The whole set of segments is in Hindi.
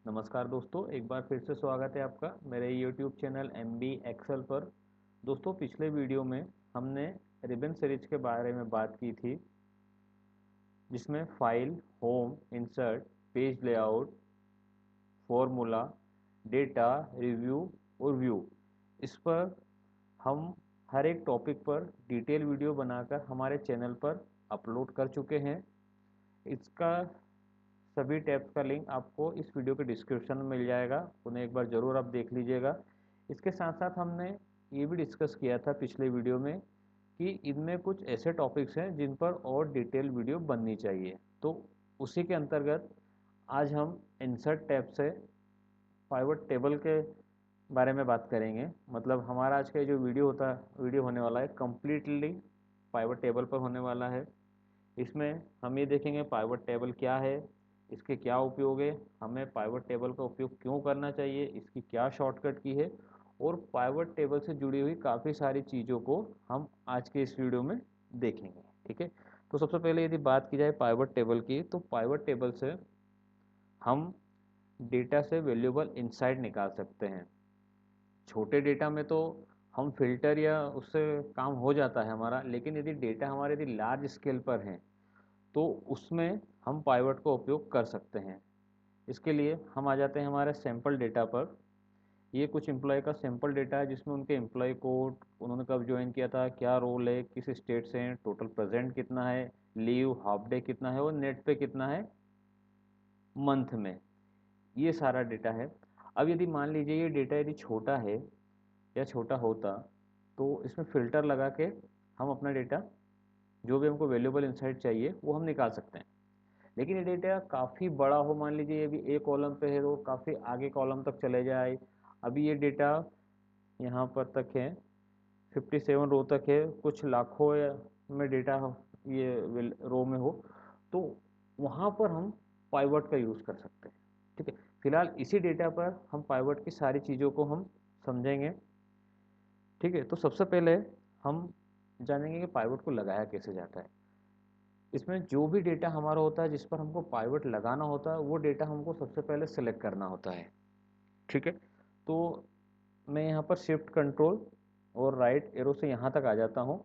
नमस्कार दोस्तों, एक बार फिर से स्वागत है आपका मेरे YouTube चैनल MB एक्सेल पर। दोस्तों, पिछले वीडियो में हमने रिबन सीरीज के बारे में बात की थी, जिसमें file, home, insert, page layout, formula, data, review और व्यू, इस पर हम हर एक टॉपिक पर डिटेल वीडियो बनाकर हमारे चैनल पर अपलोड कर चुके हैं। इसका सभी टैब्स का लिंक आपको इस वीडियो के डिस्क्रिप्शन में मिल जाएगा, उन्हें एक बार ज़रूर आप देख लीजिएगा। इसके साथ साथ हमने ये भी डिस्कस किया था पिछले वीडियो में कि इनमें कुछ ऐसे टॉपिक्स हैं जिन पर और डिटेल वीडियो बननी चाहिए। तो उसी के अंतर्गत आज हम इंसर्ट टैब से पाइवट टेबल के बारे में बात करेंगे। मतलब हमारा आज का जो वीडियो होने वाला है कम्प्लीटली पाइवट टेबल पर होने वाला है। इसमें हम ये देखेंगे पाइवट टेबल क्या है, इसके क्या उपयोग है, हमें पाइवट टेबल का उपयोग क्यों करना चाहिए, इसकी क्या शॉर्टकट की है, और पाइवट टेबल से जुड़ी हुई काफ़ी सारी चीज़ों को हम आज के इस वीडियो में देखेंगे। ठीक है, तो सबसे पहले यदि बात की जाए पाइवट टेबल की, तो पाइवट टेबल से हम डेटा से वैल्यूएबल इंसाइट निकाल सकते हैं। छोटे डेटा में तो हम फिल्टर या उससे काम हो जाता है हमारा, लेकिन यदि डेटा हमारे यदि लार्ज स्केल पर हैं तो उसमें हम पाइवट का उपयोग कर सकते हैं। इसके लिए हम आ जाते हैं हमारे सैंपल डेटा पर। ये कुछ एम्प्लॉय का सैंपल डेटा है, जिसमें उनके एम्प्लॉय कोड, उन्होंने कब ज्वाइन किया था, क्या रोल है, किस स्टेट से हैं, टोटल प्रेजेंट कितना है, लीव हाफ डे कितना है और नेट पे कितना है मंथ में। ये सारा डेटा है। अब यदि मान लीजिए ये डेटा यदि छोटा है या छोटा होता, तो इसमें फ़िल्टर लगा के हम अपना डेटा, जो भी हमको वैल्यूएबल इंसाइट चाहिए वो हम निकाल सकते हैं। लेकिन ये डेटा काफ़ी बड़ा हो, मान लीजिए ये भी एक कॉलम पे है तो काफ़ी आगे कॉलम तक चले जाए। अभी ये डेटा यहाँ पर तक है, 57 रो तक है, कुछ लाखों में डेटा ये रो में हो, तो वहाँ पर हम पाइवट का यूज़ कर सकते हैं। ठीक है, फिलहाल इसी डेटा पर हम पाइवट की सारी चीज़ों को हम समझेंगे। ठीक है, तो सबसे पहले हम जानेंगे कि पाइवट को लगाया कैसे जाता है। इसमें जो भी डेटा हमारा होता है जिस पर हमको पाइवट लगाना होता है, वो डेटा हमको सबसे पहले सेलेक्ट करना होता है। ठीक है, तो मैं यहाँ पर शिफ्ट कंट्रोल और राइट एरो से यहाँ तक आ जाता हूँ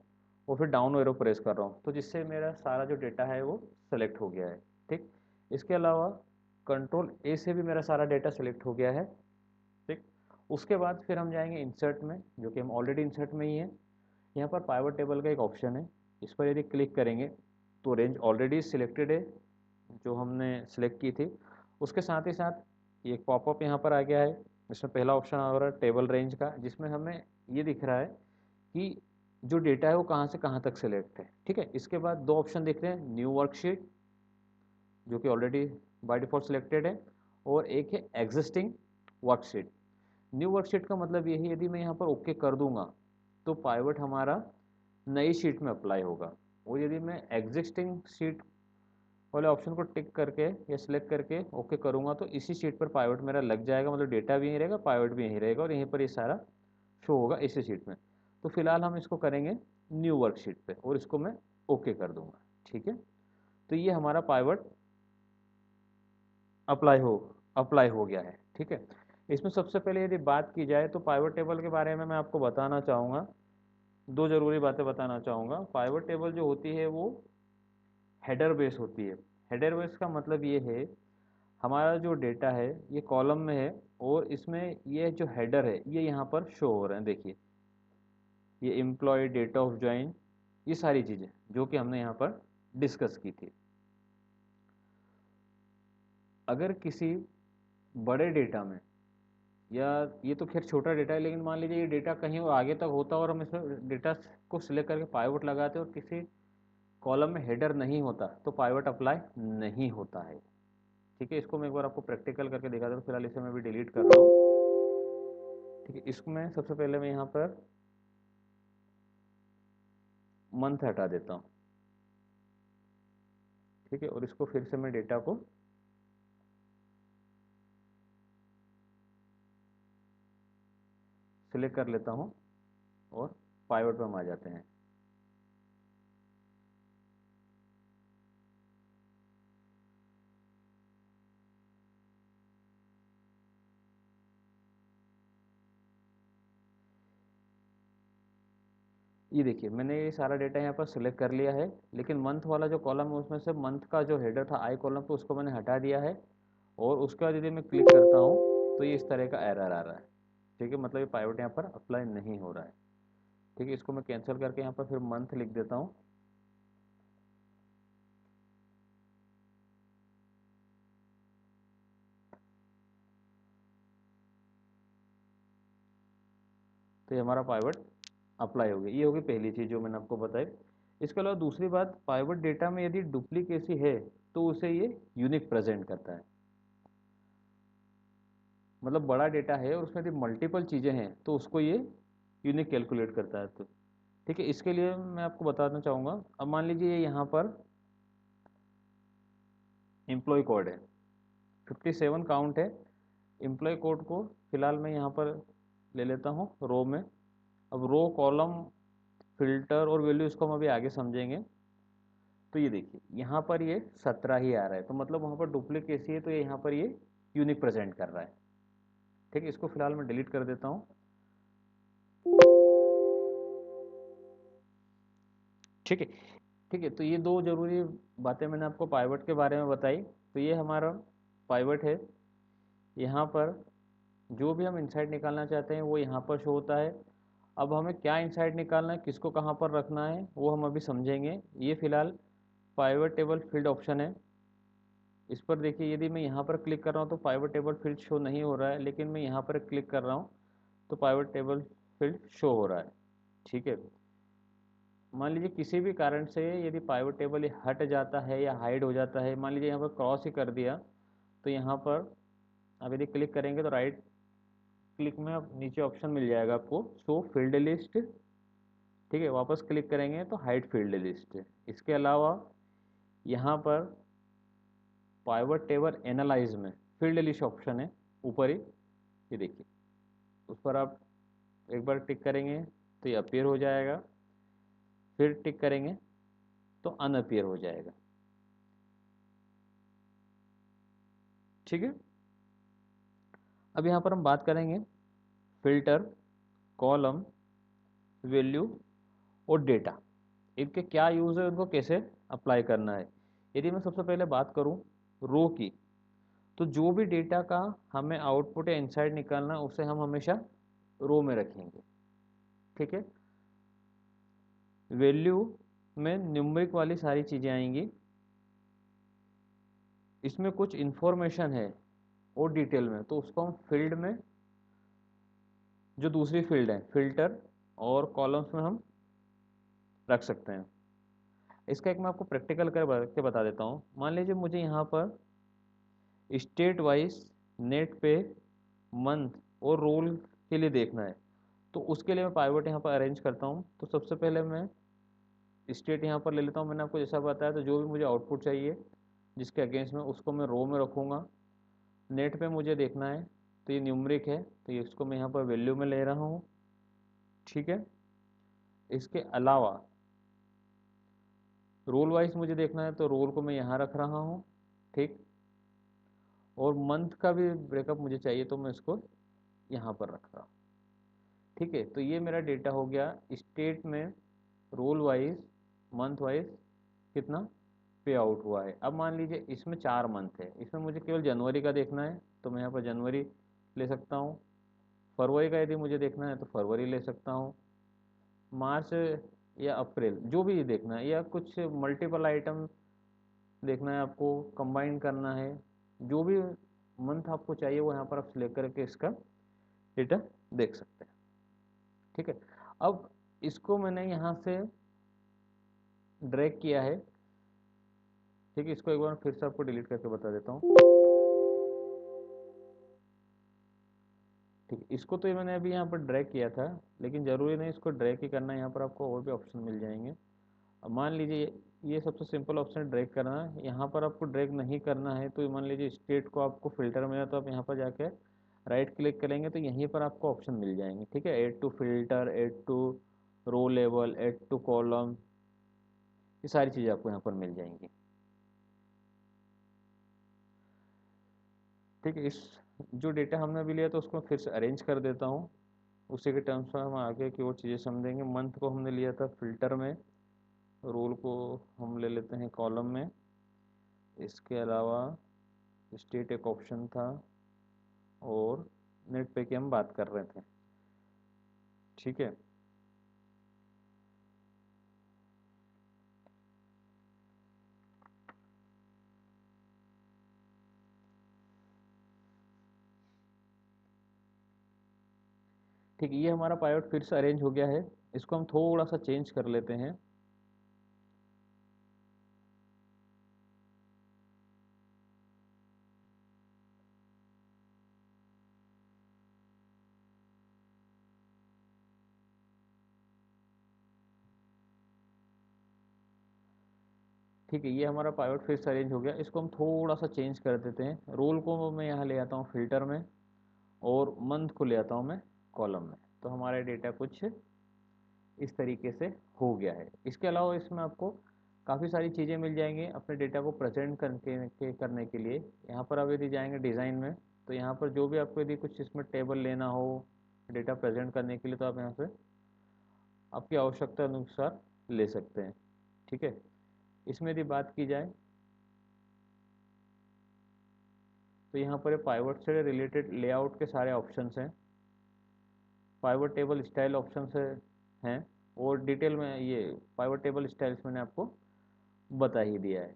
और फिर डाउन एरो प्रेस कर रहा हूँ, तो जिससे मेरा सारा जो डेटा है वो सेलेक्ट हो गया है। ठीक, इसके अलावा कंट्रोल ए से भी मेरा सारा डेटा सेलेक्ट हो गया है। ठीक, उसके बाद फिर हम जाएंगे इंसर्ट में, जो कि हम ऑलरेडी इंसर्ट में ही है। यहाँ पर पाइवट टेबल का एक ऑप्शन है, इस पर यदि क्लिक करेंगे तो रेंज ऑलरेडी सिलेक्टेड है जो हमने सेलेक्ट की थी। उसके साथ ही साथ एक पॉपअप यहाँ पर आ गया है, इसमें पहला ऑप्शन आ रहा है टेबल रेंज का, जिसमें हमें ये दिख रहा है कि जो डेटा है वो कहाँ से कहाँ तक सेलेक्ट है। ठीक है, इसके बाद दो ऑप्शन दिख रहे हैं, न्यू वर्कशीट जो कि ऑलरेडी बाय डिफॉल्ट सिलेक्टेड है, और एक है एग्जिस्टिंग वर्कशीट। न्यू वर्कशीट का मतलब ये है, यदि मैं यहाँ पर ओके कर दूंगा तो पाइवट हमारा नई शीट में अप्लाई होगा, और यदि मैं एग्जिस्टिंग शीट वाले ऑप्शन को टिक करके या सिलेक्ट करके ओके करूंगा तो इसी शीट पर पाइवट मेरा लग जाएगा। मतलब डेटा भी यहीं रहेगा, पाइवट भी यहीं रहेगा, और यहीं पर ये सारा शो होगा इसी शीट में। तो फिलहाल हम इसको करेंगे न्यू वर्कशीट पे और इसको मैं ओके कर दूंगा। ठीक है, तो ये हमारा पाइवट अप्लाई हो अप्लाई हो गया है। ठीक है, इसमें सबसे पहले यदि बात की जाए तो पाइवट टेबल के बारे में मैं आपको बताना चाहूँगा, दो ज़रूरी बातें बताना चाहूँगा। पाइवट टेबल जो होती है वो हेडर बेस होती है। हेडर बेस का मतलब ये है, हमारा जो डेटा है ये कॉलम में है, और इसमें ये जो हेडर है ये यहाँ पर शो हो रहे हैं। देखिए, ये एम्प्लॉय, डेट ऑफ ज्वाइन, ये सारी चीज़ें जो कि हमने यहाँ पर डिस्कस की थी। अगर किसी बड़े डेटा में, या ये तो खैर छोटा डेटा है, लेकिन मान लीजिए ये डेटा कहीं और आगे तक होता और हम इसमें डेटा को सिलेक्ट करके पाइवट लगाते और किसी कॉलम में हेडर नहीं होता, तो पाइवट अप्लाई नहीं होता है। ठीक है, इसको मैं एक बार आपको प्रैक्टिकल करके दिखाता हूँ। फिलहाल इसे मैं भी डिलीट कर रहा हूँ। ठीक है, इसमें सबसे पहले मैं यहाँ पर मंथ हटा देता हूँ। ठीक है, और इसको फिर से मैं डेटा को सिलेक्ट कर लेता हूँ और पाइवट पे हम आ जाते हैं। ये देखिए मैंने ये सारा डेटा यहाँ पर सिलेक्ट कर लिया है, लेकिन मंथ वाला जो कॉलम है उसमें से मंथ का जो हेडर था आई कॉलम पे उसको मैंने हटा दिया है। और उसके बाद यदि मैं क्लिक करता हूँ तो ये इस तरह का एरर आ रहा है। ठीक है, मतलब ये पाइवट यहाँ पर अप्लाई नहीं हो रहा है। ठीक है, इसको मैं कैंसिल करके यहाँ पर फिर मंथ लिख देता हूँ। तो ये हमारा पाइवट अप्लाई हो गया। ये होगी पहली चीज़ जो मैंने आपको बताई। इसके अलावा दूसरी बात, पाइवट डेटा में यदि डुप्लीकेसी है तो उसे ये यूनिक प्रेजेंट करता है। मतलब बड़ा डेटा है और उसमें यदि मल्टीपल चीज़ें हैं तो उसको ये यूनिक कैलकुलेट करता है। तो ठीक है, इसके लिए मैं आपको बताना चाहूँगा। अब मान लीजिए यहाँ पर एम्प्लॉय कोड है, 57 काउंट है। एम्प्लॉय कोड को फिलहाल मैं यहाँ पर ले लेता हूँ रो में। अब रो, कॉलम, फिल्टर और वैल्यू इसको हम अभी आगे समझेंगे। तो ये देखिए यहाँ पर ये 17 ही आ रहा है, तो मतलब वहाँ पर डुप्लीकेसी है, तो ये यहाँ पर ये यूनिक प्रेजेंट कर रहा है। ठीक है, इसको फिलहाल मैं डिलीट कर देता हूँ। ठीक है, ठीक है, तो ये दो जरूरी बातें मैंने आपको पाइवट के बारे में बताई। तो ये हमारा पाइवट है। यहाँ पर जो भी हम इंसाइट निकालना चाहते हैं वो यहाँ पर शो होता है। अब हमें क्या इंसाइट निकालना है, किसको कहाँ पर रखना है, वो हम अभी समझेंगे। ये फिलहाल पाइवट टेबल फील्ड ऑप्शन है। इस पर देखिए, यदि मैं यहाँ पर क्लिक कर रहा हूँ तो पाइवट टेबल फील्ड शो नहीं हो रहा है, लेकिन मैं यहाँ पर क्लिक कर रहा हूँ तो पाइवट टेबल फील्ड शो हो रहा है। ठीक है, मान लीजिए किसी भी कारण से यदि पाइवट टेबल ये हट जाता है या हाइड हो जाता है, मान लीजिए यहाँ पर क्रॉस ही कर दिया, तो यहाँ पर आप यदि क्लिक करेंगे तो राइट क्लिक में अब नीचे ऑप्शन मिल जाएगा आपको शो फील्ड लिस्ट। ठीक है, वापस क्लिक करेंगे तो हाइड फील्ड लिस्ट। इसके अलावा यहाँ पर पाइवट टेबल एनालाइज में फील्ड लिस्ट ऑप्शन है ऊपर ही, ये देखिए, उस पर आप एक बार टिक करेंगे तो ये अपीयर हो जाएगा, फिर टिक करेंगे तो अनअपीयर हो जाएगा। ठीक है, अब यहाँ पर हम बात करेंगे फिल्टर, कॉलम, वैल्यू और डेटा, इनके क्या यूज़ है, उनको कैसे अप्लाई करना है। यदि मैं सबसे पहले बात करूँ रो की, तो जो भी डेटा का हमें आउटपुट या इनसाइड निकालना है उसे हम हमेशा रो में रखेंगे। ठीक है, वैल्यू में न्यूमरिक वाली सारी चीज़ें आएंगी, इसमें कुछ इन्फॉर्मेशन है और डिटेल में, तो उसको हम फील्ड में, जो दूसरी फील्ड है फिल्टर और कॉलम्स में हम रख सकते हैं। इसका एक मैं आपको प्रैक्टिकल करके बता देता हूँ। मान लीजिए मुझे यहाँ पर स्टेट वाइज नेट पे मंथ और रोल के लिए देखना है, तो उसके लिए मैं पाइवट यहाँ पर अरेंज करता हूँ। तो सबसे पहले मैं स्टेट यहाँ पर ले लेता हूँ, मैंने आपको जैसा बताया। तो जो भी मुझे आउटपुट चाहिए जिसके अगेंस्ट में, उसको मैं रो में रखूँगा। नेट पे मुझे देखना है तो ये न्यूमरिक है, तो ये इसको मैं यहाँ पर वैल्यू में ले रहा हूँ। ठीक है, इसके अलावा रोल वाइज मुझे देखना है तो रोल को मैं यहाँ रख रहा हूँ। ठीक, और मंथ का भी ब्रेकअप मुझे चाहिए तो मैं इसको यहाँ पर रख रहा हूँ। ठीक है, तो ये मेरा डेटा हो गया स्टेट में रोल वाइज मंथ वाइज कितना पे आउट हुआ है। अब मान लीजिए इसमें 4 मंथ है, इसमें मुझे केवल जनवरी का देखना है तो मैं यहाँ पर जनवरी ले सकता हूँ। फरवरी का यदि मुझे देखना है तो फरवरी ले सकता हूँ। मार्च या अप्रैल जो भी देखना है, या कुछ मल्टीपल आइटम देखना है आपको, कंबाइन करना है, जो भी मंथ आपको चाहिए वो यहाँ पर आप सिलेक्ट करके इसका डेटा देख सकते हैं। ठीक है, अब इसको मैंने यहाँ से ड्रैग किया है। ठीक है, इसको एक बार फिर से आपको डिलीट करके बता देता हूँ। ठीक है, इसको तो मैंने अभी यहाँ पर ड्रैग किया था, लेकिन ज़रूरी नहीं इसको ड्रैग ही करना है, यहाँ पर आपको और भी ऑप्शन मिल जाएंगे। अब मान लीजिए ये सबसे सिंपल ऑप्शन ड्रैग करना है, यहाँ पर आपको ड्रैग नहीं करना है तो मान लीजिए स्टेट को आपको फिल्टर में है तो आप यहाँ पर जाके राइट क्लिक करेंगे तो यहीं पर आपको ऑप्शन मिल जाएंगे। ठीक है, add to filter, add to row level, add to column, ये सारी चीज़ें आपको यहाँ पर मिल जाएंगी। ठीक है, इस जो डेटा हमने अभी लिया तो उसको फिर से अरेंज कर देता हूँ। उसी के टर्म्स में हम आगे की और चीज़ें समझेंगे। मंथ को हमने लिया था फिल्टर में, रोल को हम ले लेते हैं कॉलम में। इसके अलावा स्टेट एक ऑप्शन था और नेट पे की हम बात कर रहे थे। ठीक है, ठीक है, ये हमारा पाइवट फिर से अरेंज हो गया है। इसको हम थोड़ा सा चेंज कर लेते हैं। ठीक है, ये हमारा पाइवट फिर से अरेंज हो गया। इसको हम थोड़ा सा चेंज कर देते हैं। रोल को मैं यहाँ ले आता हूँ फिल्टर में और मंथ को ले आता हूँ मैं कॉलम में। तो हमारा डेटा कुछ इस तरीके से हो गया है। इसके अलावा इसमें आपको काफ़ी सारी चीज़ें मिल जाएंगी अपने डेटा को प्रेजेंट करने के लिए। यहाँ पर आप यदि जाएंगे डिज़ाइन में, तो यहाँ पर जो भी आपको यदि कुछ इसमें टेबल लेना हो डेटा प्रेजेंट करने के लिए, तो आप यहाँ से आपकी आवश्यकता अनुसार ले सकते हैं। ठीक है, इसमें यदि बात की जाए तो यहाँ पर पाइवट से रिलेटेड लेआउट के सारे ऑप्शंस हैं। पाइवट टेबल स्टाइल ऑप्शंस हैं और डिटेल में ये पाइवट टेबल स्टाइल्स मैंने आपको बता ही दिया है।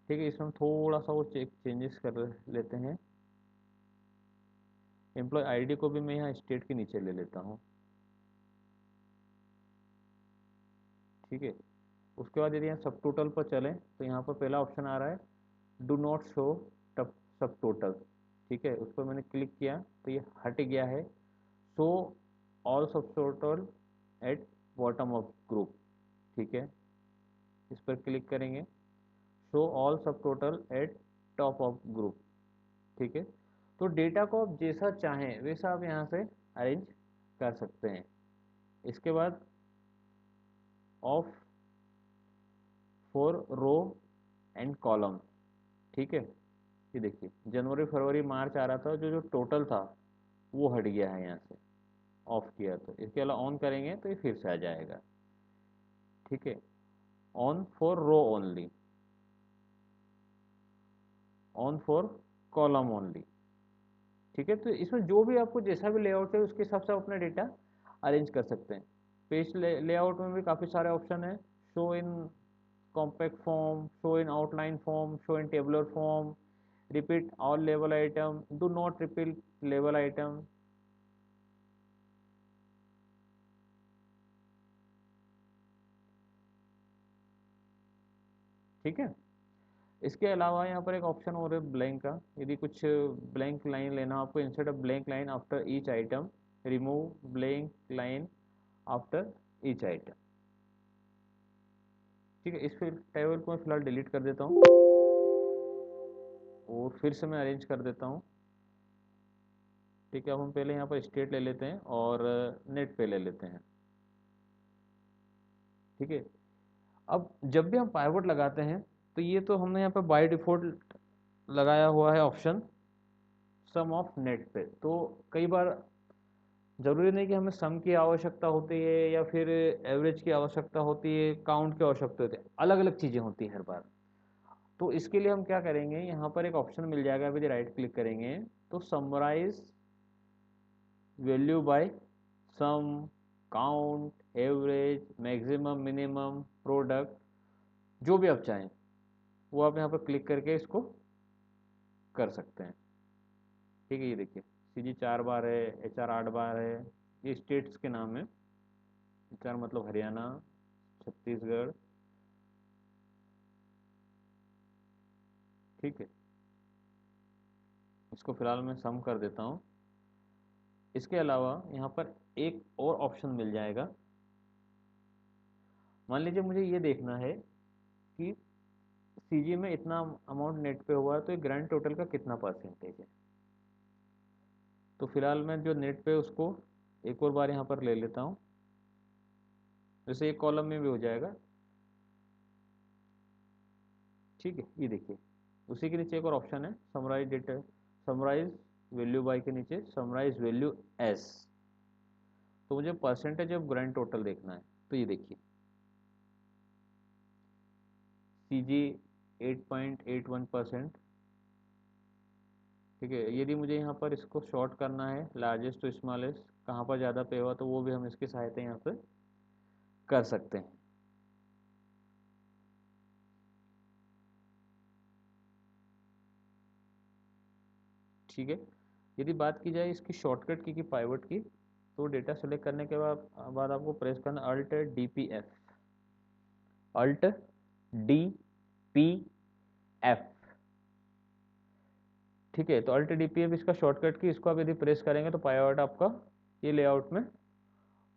ठीक है, इसमें हम थोड़ा सा वो चेंजेस कर लेते हैं। एम्प्लॉय आईडी को भी मैं यहाँ स्टेट के नीचे ले लेता हूँ। ठीक है, उसके बाद यदि यहाँ सब टोटल पर चलें तो यहाँ पर पहला ऑप्शन आ रहा है डू नॉट शो सब टोटल। ठीक है, उस पर मैंने क्लिक किया तो ये हट गया है। शो ऑल सब total at bottom of group. ठीक है, इस पर क्लिक करेंगे, शो ऑल सब total eight top of group. ठीक है, तो डेटा को आप जैसा चाहें वैसा आप यहाँ से अरेंज कर सकते हैं। इसके बाद off for row and column. ठीक है, ये देखिए जनवरी फरवरी मार्च आ रहा था, जो जो टोटल था वो हट गया है यहाँ से, ऑफ किया। तो इसके अलावा ऑन करेंगे तो ये फिर से आ जाएगा। ठीक है, on for row only, on for column only. ठीक है, तो इसमें जो भी आपको जैसा भी लेआउट है उसके हिसाब से आप अपना डेटा अरेंज कर सकते हैं। पेज लेआउट में भी काफ़ी सारे ऑप्शन है। Show in compact form, show in outline form, show in tabular form, repeat all label item, do not repeat label item. ठीक है, इसके अलावा यहाँ पर एक ऑप्शन और है ब्लैंक का। यदि कुछ ब्लैंक लाइन लेना आपको, instead of blank line after each item, remove blank line after each item. ठीक है, इस फिर टेबल को मैं फिलहाल डिलीट कर देता हूँ और फिर से मैं अरेंज कर देता हूँ। ठीक है, अब हम पहले यहाँ पर स्टेट ले लेते हैं और नेट पे ले लेते हैं। ठीक है, अब जब भी हम पाइवट लगाते हैं तो ये तो हमने यहाँ पर बाय डिफॉल्ट लगाया हुआ है ऑप्शन सम ऑफ नेट पे। तो कई बार जरूरी नहीं कि हमें सम की आवश्यकता होती है या फिर एवरेज की आवश्यकता होती है, काउंट की आवश्यकता होती है, अलग अलग चीज़ें होती हैं हर बार। तो इसके लिए हम क्या करेंगे, यहाँ पर एक ऑप्शन मिल जाएगा, यदि राइट क्लिक करेंगे तो summarise value by sum, count, average, maximum, minimum, product, जो भी आप चाहें वो आप यहाँ पर क्लिक करके इसको कर सकते हैं। ठीक है, ये देखिए सीजी 4 बार है, एचआर 8 बार है। ये स्टेट्स के नाम है। एचआर मतलब हरियाणा, छत्तीसगढ़। ठीक है, इसको फिलहाल मैं सम कर देता हूँ। इसके अलावा यहाँ पर एक और ऑप्शन मिल जाएगा। मान लीजिए मुझे ये देखना है कि सीजी में इतना अमाउंट नेट पे हुआ है तो ये ग्रैंड टोटल का कितना परसेंटेज है। तो फिलहाल मैं जो नेट पे उसको एक और बार यहाँ पर ले लेता हूँ, जैसे एक कॉलम में भी हो जाएगा। ठीक है, ये देखिए उसी के नीचे एक और ऑप्शन है summarise data, summarise value by के नीचे समराइज वैल्यू एस, तो मुझे परसेंटेज ऑफ ग्रैंड टोटल देखना है। तो ये देखिए CG 8.81%। ठीक है, यदि मुझे यहाँ पर इसको शॉर्ट करना है लार्जेस्ट टू स्मॉलेस्ट, कहाँ पर ज़्यादा पे हुआ, तो वो भी हम इसकी सहायता यहाँ पे कर सकते हैं। ठीक है, यदि बात की जाए इसकी शॉर्टकट की पाइवट की, तो डेटा सेलेक्ट करने के बाद आपको प्रेस करना अल्ट DPF, अल्ट DPF। ठीक है, तो अल्ट DPF इसका शॉर्टकट की, इसको आप यदि प्रेस करेंगे तो पाइवट आपका ये लेआउट में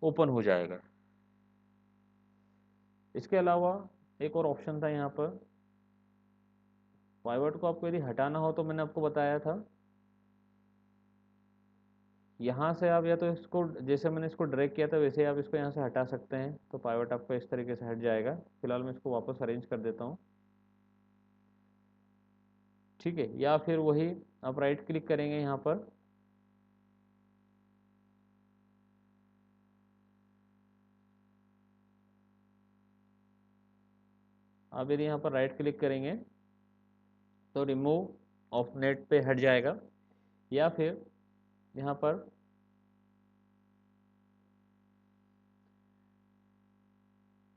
ओपन हो जाएगा। इसके अलावा एक और ऑप्शन था यहाँ पर, पाइवट को आपको यदि हटाना हो तो मैंने आपको बताया था, यहाँ से आप या तो इसको, जैसे मैंने इसको ड्रैग किया था वैसे आप इसको यहाँ से हटा सकते हैं, तो पाइवट आपका इस तरीके से हट जाएगा। फिलहाल मैं इसको वापस अरेंज कर देता हूँ। ठीक है, या फिर वही आप राइट क्लिक करेंगे यहाँ पर, आप यदि यहाँ पर राइट क्लिक करेंगे तो रिमूव ऑफ नेट पे हट जाएगा, या फिर यहाँ पर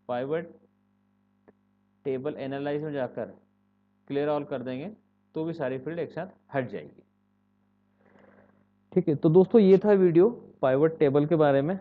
पाइवट टेबल एनालाइज में जाकर क्लियर ऑल कर देंगे तो भी सारी फील्ड एक साथ हट जाएगी। ठीक है, तो दोस्तों ये था वीडियो पाइवट टेबल के बारे में।